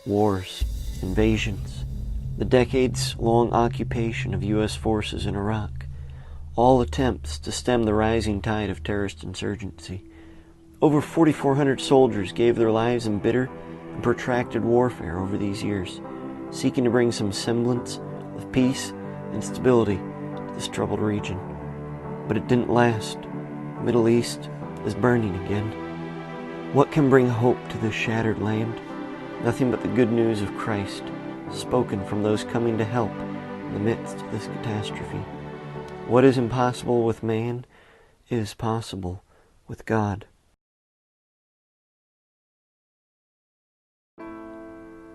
wars, invasions, the decades-long occupation of U.S. forces in Iraq, all attempts to stem the rising tide of terrorist insurgency. Over 4,400 soldiers gave their lives in bitter and protracted warfare over these years, seeking to bring some semblance of peace and stability to this troubled region. But it didn't last. The Middle East is burning again. What can bring hope to this shattered land? Nothing but the good news of Christ, spoken from those coming to help in the midst of this catastrophe. What is impossible with man is possible with God.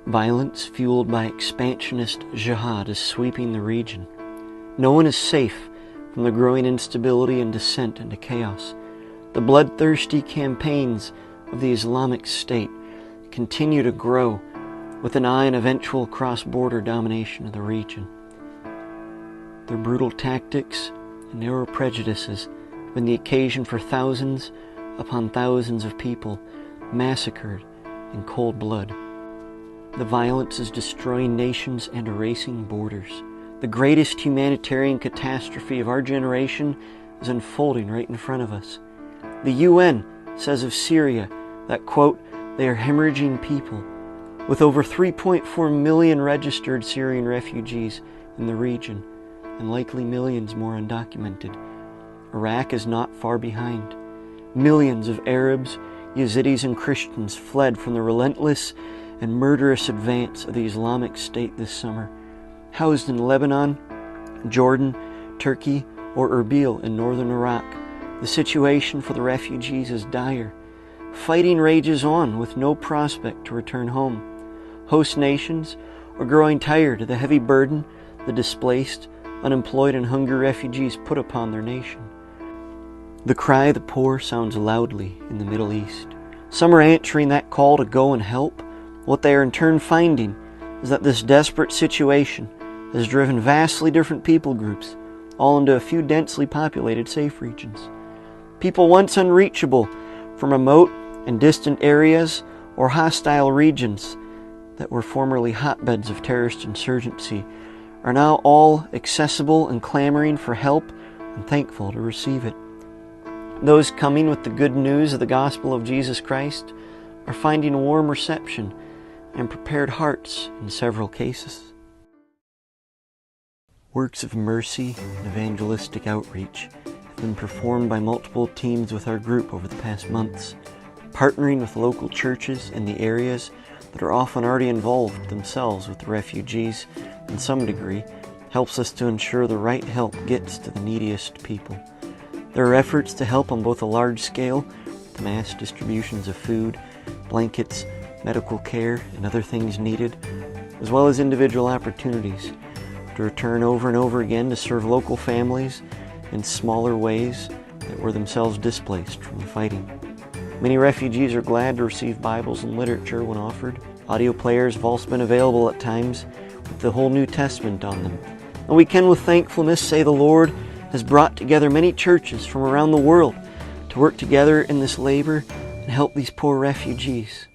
Violence fueled by expansionist jihad is sweeping the region. No one is safe from the growing instability and descent into chaos. The bloodthirsty campaigns of the Islamic State continue to grow with an eye on eventual cross-border domination of the region. Their brutal tactics and narrow prejudices have been the occasion for thousands upon thousands of people massacred in cold blood. The violence is destroying nations and erasing borders. The greatest humanitarian catastrophe of our generation is unfolding right in front of us. The UN says of Syria that, quote, they are hemorrhaging people, with over 3.4 million registered Syrian refugees in the region, and likely millions more undocumented. Iraq is not far behind. Millions of Arabs, Yazidis, and Christians fled from the relentless and murderous advance of the Islamic State this summer. Housed in Lebanon, Jordan, Turkey, or Erbil in northern Iraq, the situation for the refugees is dire. Fighting rages on with no prospect to return home. Host nations are growing tired of the heavy burden the displaced, unemployed, and hungry refugees put upon their nation. The cry of the poor sounds loudly in the Middle East. Some are answering that call to go and help. What they are in turn finding is that this desperate situation has driven vastly different people groups all into a few densely populated safe regions. People once unreachable from remote and distant areas or hostile regions that were formerly hotbeds of terrorist insurgency are now all accessible and clamoring for help and thankful to receive it. Those coming with the good news of the gospel of Jesus Christ are finding a warm reception and prepared hearts in several cases. Works of mercy and evangelistic outreach have been performed by multiple teams with our group over the past months, partnering with local churches in the areas that are often already involved themselves with the refugees in some degree helps us to ensure the right help gets to the neediest people. There are efforts to help on both a large scale, with mass distributions of food, blankets, medical care, and other things needed, as well as individual opportunities to return over and over again to serve local families in smaller ways that were themselves displaced from the fighting. Many refugees are glad to receive Bibles and literature when offered. Audio players have also been available at times with the whole New Testament on them. And we can with thankfulness say the Lord has brought together many churches from around the world to work together in this labor and help these poor refugees.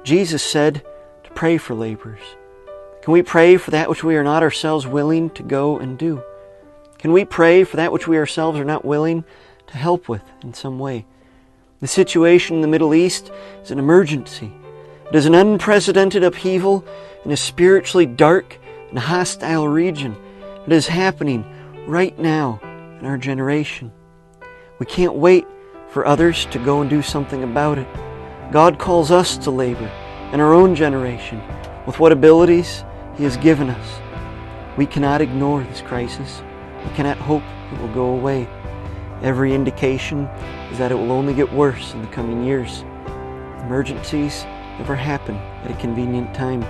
Jesus said to pray for laborers. Can we pray for that which we are not ourselves willing to go and do? Can we pray for that which we ourselves are not willing to help with in some way? The situation in the Middle East is an emergency. It is an unprecedented upheaval in a spiritually dark and hostile region. It is happening right now in our generation. We can't wait for others to go and do something about it. God calls us to labor in our own generation with what abilities He has given us. We cannot ignore this crisis. We cannot hope it will go away. Every indication is that it will only get worse in the coming years. Emergencies never happen at a convenient time.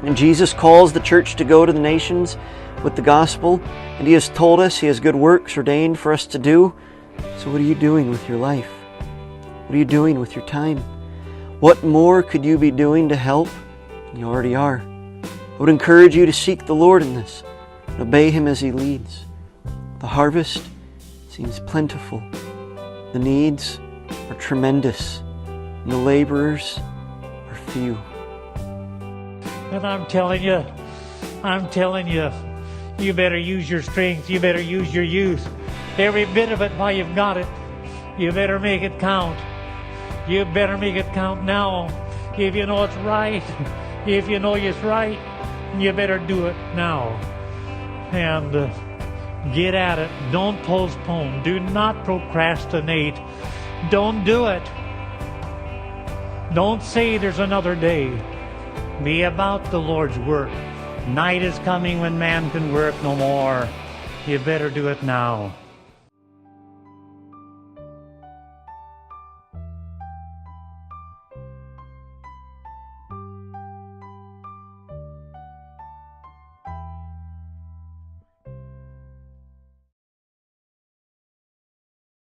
And Jesus calls the church to go to the nations with the gospel, and He has told us He has good works ordained for us to do. So what are you doing with your life? What are you doing with your time? What more could you be doing to help than you already are? I would encourage you to seek the Lord in this and obey Him as He leads. The harvest seems plentiful. The needs are tremendous. and the laborers are few. And I'm telling you, you better use your strength, you better use your youth. Every bit of it while you've got it. You better make it count. You better make it count now. If you know it's right, if you know it's right, you better do it now. And get at it. Don't postpone. Do not procrastinate. Don't do it. Don't say there's another day. Be about the Lord's work. Night is coming when man can work no more. You better do it now.